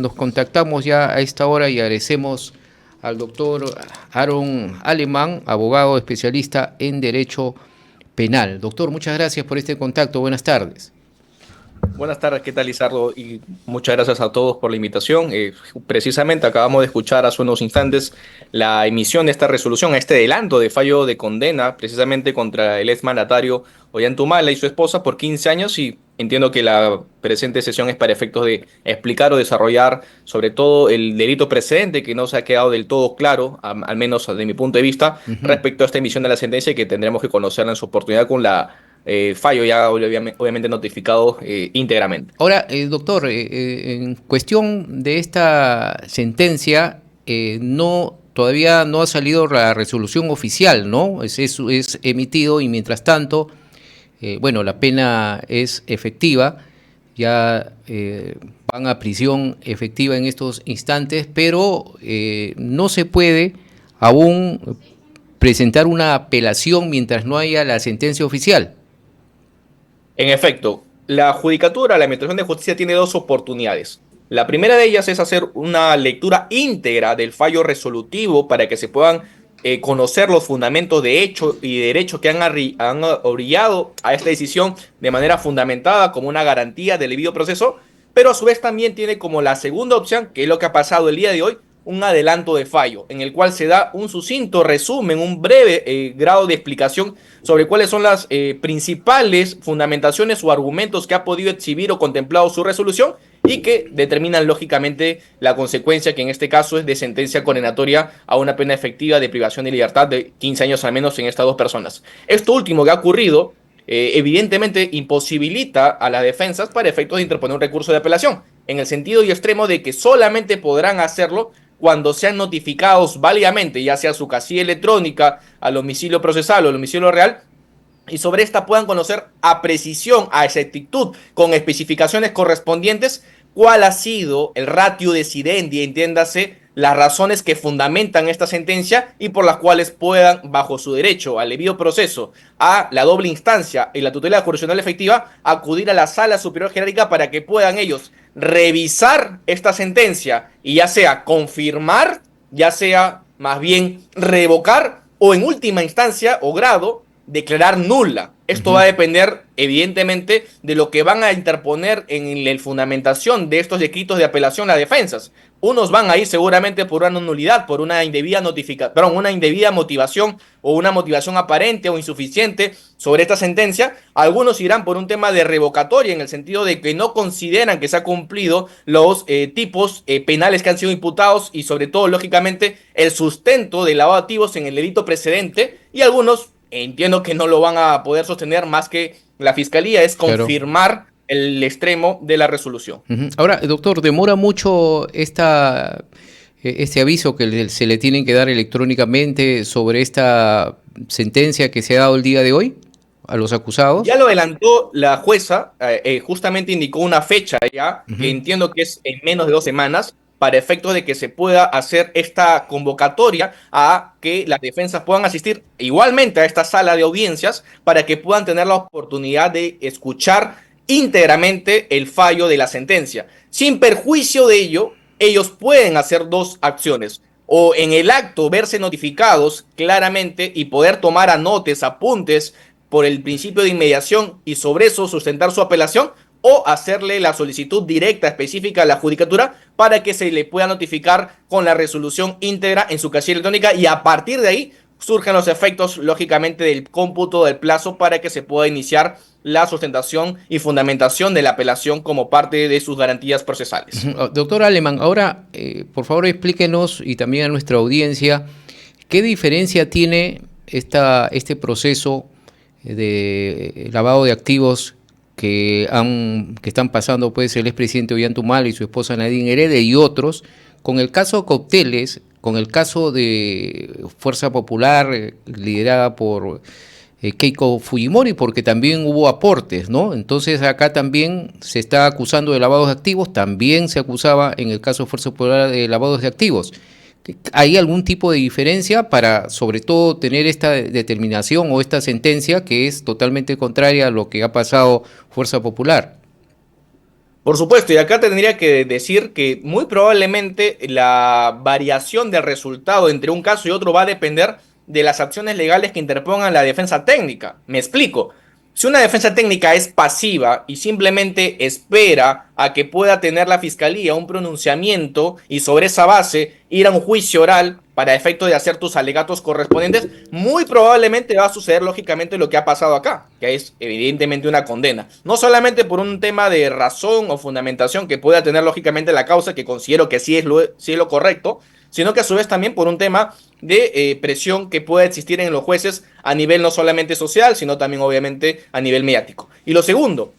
nos contactamos ya a esta hora y agradecemos al doctor Aaron Alemán, abogado especialista en Derecho Penal. Doctor, muchas gracias por este contacto. Buenas tardes. Buenas tardes, ¿qué tal, Lizardo? Y muchas gracias a todos por la invitación. Precisamente acabamos de escuchar hace unos instantes la emisión de esta resolución, este adelanto de fallo de condena, precisamente contra el exmandatario Ollanthumala y su esposa por 15 años, y entiendo que la presente sesión es para efectos de explicar o desarrollar sobre todo el delito precedente que no se ha quedado del todo claro, al menos desde mi punto de vista, respecto a esta emisión de la sentencia, y que tendremos que conocerla en su oportunidad con la fallo ya obviamente notificado íntegramente. Ahora, doctor, en cuestión de esta sentencia, todavía no ha salido la resolución oficial, ¿no? Es emitido y mientras tanto, bueno, la pena es efectiva, ya van a prisión efectiva en estos instantes, pero no se puede aún presentar una apelación mientras no haya la sentencia oficial. En efecto, la Judicatura, la Administración de Justicia, tiene dos oportunidades. La primera de ellas es hacer una lectura íntegra del fallo resolutivo para que se puedan conocer los fundamentos de hecho y derecho que han orillado a esta decisión de manera fundamentada como una garantía del debido proceso, pero a su vez también tiene como la segunda opción, que es lo que ha pasado el día de hoy, un adelanto de fallo, en el cual se da un sucinto resumen, un breve grado de explicación sobre cuáles son las principales fundamentaciones o argumentos que ha podido exhibir o contemplado su resolución, y que determinan lógicamente la consecuencia, que en este caso es de sentencia condenatoria a una pena efectiva de privación de libertad de 15 años al menos en estas dos personas. Esto último que ha ocurrido evidentemente imposibilita a las defensas para efectos de interponer un recurso de apelación, en el sentido y extremo de que solamente podrán hacerlo cuando sean notificados válidamente, ya sea su casilla electrónica, al domicilio procesal o al domicilio real, y sobre esta puedan conocer a precisión, a exactitud, con especificaciones correspondientes, cuál ha sido el ratio decidendi, entiéndase, las razones que fundamentan esta sentencia y por las cuales puedan, bajo su derecho al debido proceso, a la doble instancia y la tutela jurisdiccional efectiva, acudir a la Sala Superior Jerárquica para que puedan ellos revisar esta sentencia y ya sea confirmar, ya sea más bien revocar, o en última instancia o grado declarar nula. Esto va a depender, evidentemente, de lo que van a interponer en la fundamentación de estos escritos de apelación a defensas. Unos van a ir seguramente por una nulidad, por una indebida una indebida motivación o una motivación aparente o insuficiente sobre esta sentencia. Algunos irán por un tema de revocatoria, en el sentido de que no consideran que se ha cumplido los tipos penales que han sido imputados y sobre todo, lógicamente, el sustento de lavado de activos en el delito precedente, y algunos entiendo que no lo van a poder sostener más que la Fiscalía, es confirmar el extremo de la resolución. Ahora, doctor, ¿demora mucho este aviso que se le tienen que dar electrónicamente sobre esta sentencia que se ha dado el día de hoy a los acusados? Ya lo adelantó la jueza, justamente indicó una fecha ya, que entiendo que es en menos de 2 semanas, para efectos de que se pueda hacer esta convocatoria a que las defensas puedan asistir igualmente a esta sala de audiencias para que puedan tener la oportunidad de escuchar íntegramente el fallo de la sentencia. Sin perjuicio de ello, ellos pueden hacer dos acciones: o en el acto verse notificados claramente y poder tomar anotes, apuntes por el principio de inmediación y sobre eso sustentar su apelación, o hacerle la solicitud directa específica a la Judicatura para que se le pueda notificar con la resolución íntegra en su casilla electrónica, y a partir de ahí surgen los efectos, lógicamente, del cómputo del plazo para que se pueda iniciar la sustentación y fundamentación de la apelación como parte de sus garantías procesales. Doctor Alemán, ahora, por favor, explíquenos y también a nuestra audiencia, ¿qué diferencia tiene este proceso de lavado de activos que están pasando pues el expresidente Ollanthumala y su esposa Nadine Heredia y otros, con el caso Cauteles, con el caso de Fuerza Popular liderada por Keiko Fujimori, porque también hubo aportes, ¿no? Entonces acá también se está acusando de lavados de activos, también se acusaba en el caso de Fuerza Popular de lavados de activos. ¿Hay algún tipo de diferencia para, sobre todo, tener esta determinación o esta sentencia que es totalmente contraria a lo que ha pasado Fuerza Popular? Por supuesto, y acá tendría que decir que muy probablemente la variación del resultado entre un caso y otro va a depender de las acciones legales que interpongan la defensa técnica. Me explico. Si una defensa técnica es pasiva y simplemente espera a que pueda tener la fiscalía un pronunciamiento y sobre esa base ir a un juicio oral para efecto de hacer tus alegatos correspondientes, muy probablemente va a suceder lógicamente lo que ha pasado acá, que es evidentemente una condena. No solamente por un tema de razón o fundamentación que pueda tener lógicamente la causa, que considero que sí es lo correcto, sino que a su vez también por un tema de presión que pueda existir en los jueces a nivel no solamente social, sino también obviamente a nivel mediático. Y lo segundo,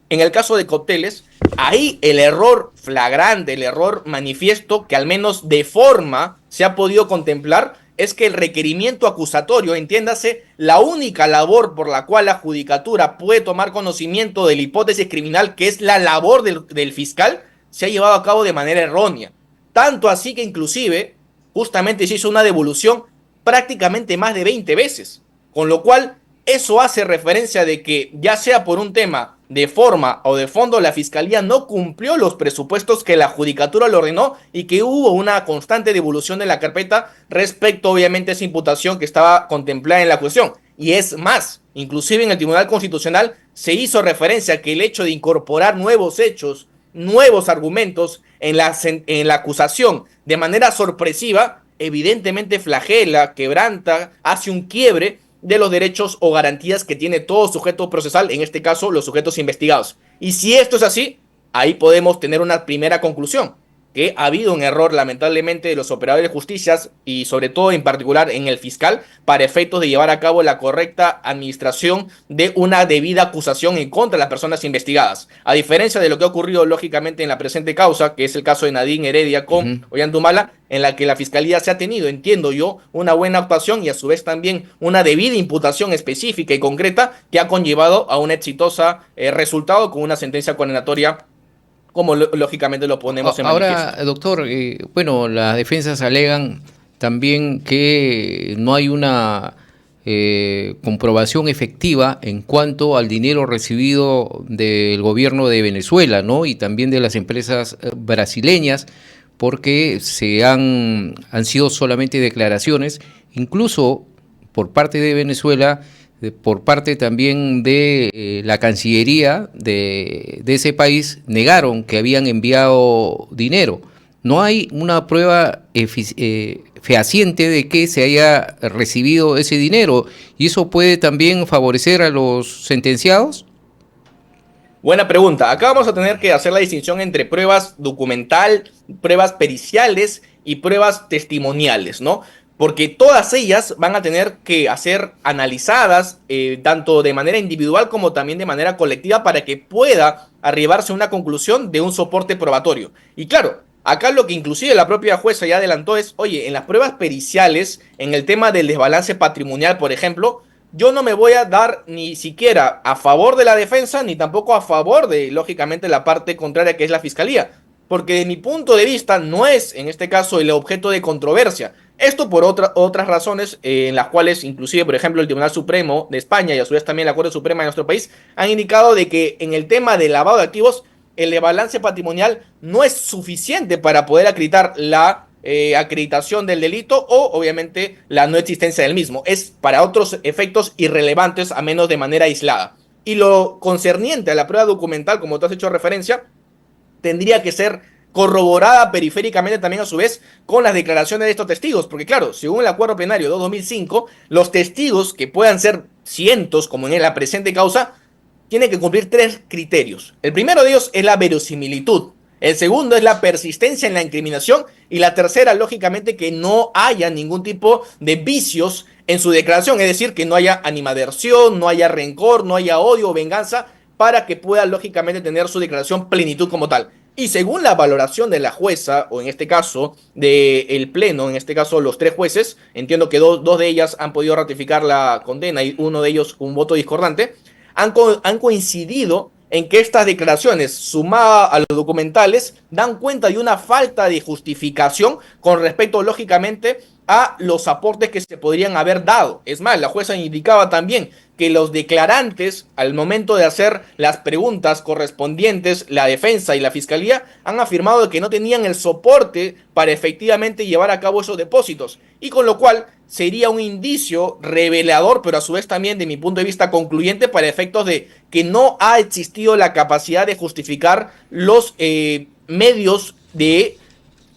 en el caso de cócteles, ahí el error flagrante, el error manifiesto, que al menos de forma se ha podido contemplar, es que el requerimiento acusatorio, entiéndase, la única labor por la cual la judicatura puede tomar conocimiento de la hipótesis criminal, que es la labor del fiscal, se ha llevado a cabo de manera errónea. Tanto así que inclusive, justamente se hizo una devolución prácticamente más de 20 veces, con lo cual eso hace referencia de que ya sea por un tema de forma o de fondo, la fiscalía no cumplió los presupuestos que la judicatura le ordenó y que hubo una constante devolución de la carpeta respecto obviamente a esa imputación que estaba contemplada en la cuestión. Y es más, inclusive en el Tribunal Constitucional se hizo referencia a que el hecho de incorporar nuevos hechos, nuevos argumentos en la acusación de manera sorpresiva, evidentemente flagela, quebranta, hace un quiebre de los derechos o garantías que tiene todo sujeto procesal, en este caso los sujetos investigados. Y si esto es así, ahí podemos tener una primera conclusión, que ha habido un error lamentablemente de los operadores de justicia y sobre todo en particular en el fiscal para efectos de llevar a cabo la correcta administración de una debida acusación en contra de las personas investigadas. A diferencia de lo que ha ocurrido lógicamente en la presente causa, que es el caso de Nadine Heredia con Ollanta, en la que la fiscalía se ha tenido, entiendo yo, una buena actuación y a su vez también una debida imputación específica y concreta que ha conllevado a un exitoso resultado con una sentencia condenatoria como lógicamente lo ponemos en manifiesto. Ahora, doctor, bueno, las defensas alegan también que no hay una comprobación efectiva en cuanto al dinero recibido del gobierno de Venezuela, ¿no? Y también de las empresas brasileñas, porque han sido solamente declaraciones, incluso por parte de Venezuela, por parte también de la Cancillería de ese país, negaron que habían enviado dinero. No hay una prueba fehaciente de que se haya recibido ese dinero, y eso puede también favorecer a los sentenciados. Buena pregunta. Acá vamos a tener que hacer la distinción entre pruebas documental, pruebas periciales y pruebas testimoniales, ¿no? Porque todas ellas van a tener que ser analizadas tanto de manera individual como también de manera colectiva para que pueda arribarse a una conclusión de un soporte probatorio. Y claro, acá lo que inclusive la propia jueza ya adelantó es, oye, en las pruebas periciales, en el tema del desbalance patrimonial, por ejemplo, yo no me voy a dar ni siquiera a favor de la defensa, ni tampoco a favor de, lógicamente, la parte contraria que es la fiscalía. Porque de mi punto de vista no es, en este caso, el objeto de controversia. Esto por otras razones en las cuales, inclusive, por ejemplo, el Tribunal Supremo de España y a su vez también la Corte Suprema de nuestro país han indicado de que en el tema del lavado de activos, el de balance patrimonial no es suficiente para poder acreditar la acreditación del delito o obviamente la no existencia del mismo. Es para otros efectos irrelevantes, a menos de manera aislada. Y lo concerniente a la prueba documental, como tú has hecho referencia, tendría que ser corroborada periféricamente también a su vez con las declaraciones de estos testigos, porque claro, según el acuerdo plenario de 2005, los testigos, que puedan ser cientos como en la presente causa, tienen que cumplir tres criterios. El primero de ellos es la verosimilitud, el segundo es la persistencia en la incriminación y la tercera, lógicamente, que no haya ningún tipo de vicios en su declaración, es decir, que no haya animadversión, no haya rencor, no haya odio o venganza, para que pueda lógicamente tener su declaración plenitud como tal. Y según la valoración de la jueza, o en este caso del pleno, en este caso los tres jueces, entiendo que dos de ellas han podido ratificar la condena y uno de ellos un voto discordante, han coincidido en que estas declaraciones, sumadas a los documentales, dan cuenta de una falta de justificación con respecto, lógicamente, a los aportes que se podrían haber dado. Es más, la jueza indicaba también que los declarantes, al momento de hacer las preguntas correspondientes, la defensa y la fiscalía han afirmado que no tenían el soporte para efectivamente llevar a cabo esos depósitos, y con lo cual sería un indicio revelador, pero a su vez también, de mi punto de vista, concluyente para efectos de que no ha existido la capacidad de justificar los medios de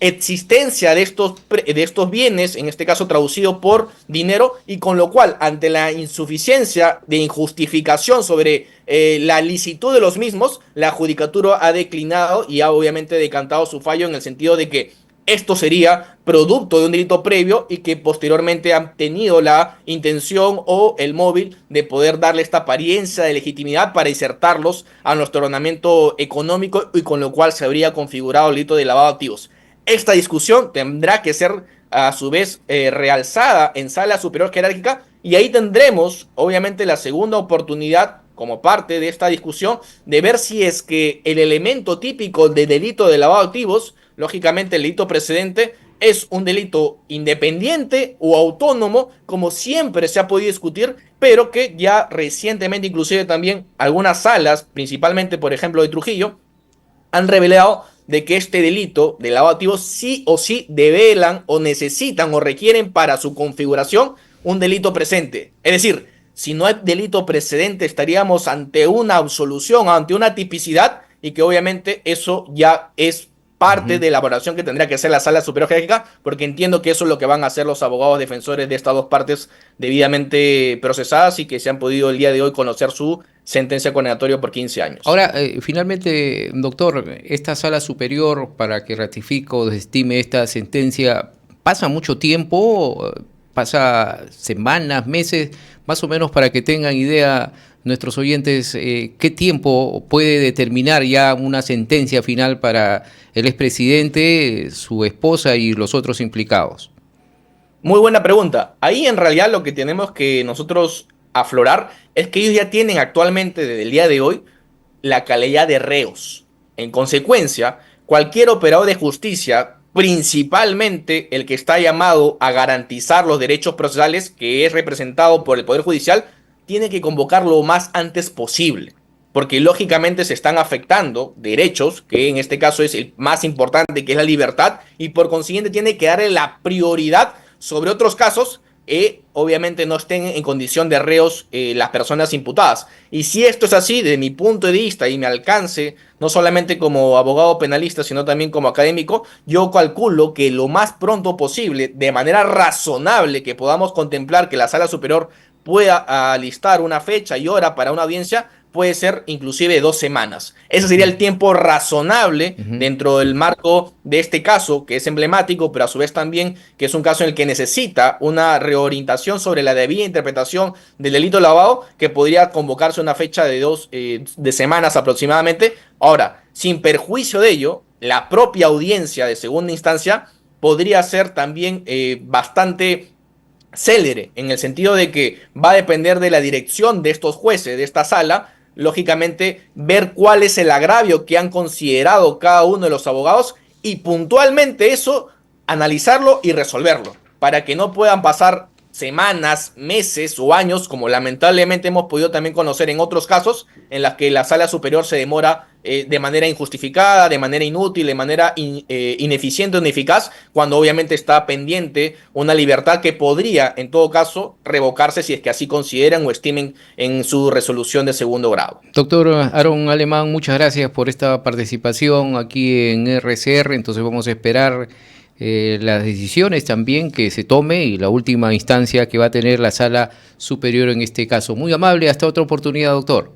existencia de estos bienes, en este caso traducido por dinero, y con lo cual, ante la insuficiencia de injustificación sobre la licitud de los mismos, la judicatura ha declinado y ha obviamente decantado su fallo en el sentido de que esto sería producto de un delito previo y que posteriormente han tenido la intención o el móvil de poder darle esta apariencia de legitimidad para insertarlos a nuestro ordenamiento económico, y con lo cual se habría configurado el delito de lavado de activos. Esta discusión tendrá que ser a su vez realzada en sala superior jerárquica, y ahí tendremos obviamente la segunda oportunidad como parte de esta discusión de ver si es que el elemento típico de delito de lavado de activos, lógicamente el delito precedente, es un delito independiente o autónomo, como siempre se ha podido discutir, pero que ya recientemente inclusive también algunas salas, principalmente por ejemplo de Trujillo, han revelado de que este delito de lavado de activos sí o sí develan o necesitan o requieren para su configuración un delito presente. Es decir, si no hay delito precedente estaríamos ante una absolución, ante una tipicidad, y que obviamente eso ya es parte de la valoración que tendría que hacer la sala superior jerárquica, porque entiendo que eso es lo que van a hacer los abogados defensores de estas dos partes debidamente procesadas y que se han podido el día de hoy conocer su sentencia condenatoria por 15 años. Ahora, finalmente, doctor, esta sala superior, para que ratifique o desestime esta sentencia, ¿pasa mucho tiempo? ¿Pasa semanas, meses? Más o menos para que tengan idea nuestros oyentes, ¿qué tiempo puede determinar ya una sentencia final para el expresidente, su esposa y los otros implicados? Muy buena pregunta. Ahí en realidad lo que tenemos que nosotros aflorar es que ellos ya tienen actualmente, desde el día de hoy, la calidad de reos. En consecuencia, cualquier operador de justicia, principalmente el que está llamado a garantizar los derechos procesales, que es representado por el Poder Judicial, tiene que convocar lo más antes posible, porque lógicamente se están afectando derechos, que en este caso es el más importante, que es la libertad, y por consiguiente tiene que darle la prioridad sobre otros casos, obviamente no estén en condición de reos las personas imputadas. Y si esto es así, desde mi punto de vista y mi alcance, no solamente como abogado penalista, sino también como académico, yo calculo que lo más pronto posible, de manera razonable, que podamos contemplar que la sala superior pueda alistar una fecha y hora para una audiencia, puede ser inclusive 2 semanas. Ese sería el tiempo razonable dentro del marco de este caso, que es emblemático, pero a su vez también que es un caso en el que necesita una reorientación sobre la debida interpretación del delito de lavado, que podría convocarse una fecha de 2 semanas aproximadamente. Ahora, sin perjuicio de ello, la propia audiencia de segunda instancia podría ser también bastante célere, en el sentido de que va a depender de la dirección de estos jueces, de esta sala, lógicamente ver cuál es el agravio que han considerado cada uno de los abogados, y puntualmente eso, analizarlo y resolverlo, para que no puedan pasar semanas, meses o años, como lamentablemente hemos podido también conocer en otros casos, en las que la sala superior se demora de manera injustificada, de manera inútil, de manera ineficiente o ineficaz, cuando obviamente está pendiente una libertad que podría, en todo caso, revocarse si es que así consideran o estimen en su resolución de segundo grado. Doctor Aaron Alemán, muchas gracias por esta participación aquí en RCR. Entonces vamos a esperar las decisiones también que se tome y la última instancia que va a tener la sala superior en este caso. Muy amable, hasta otra oportunidad, doctor.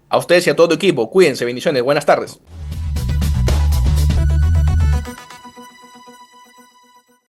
A ustedes y a todo tu equipo, cuídense, bendiciones, buenas tardes.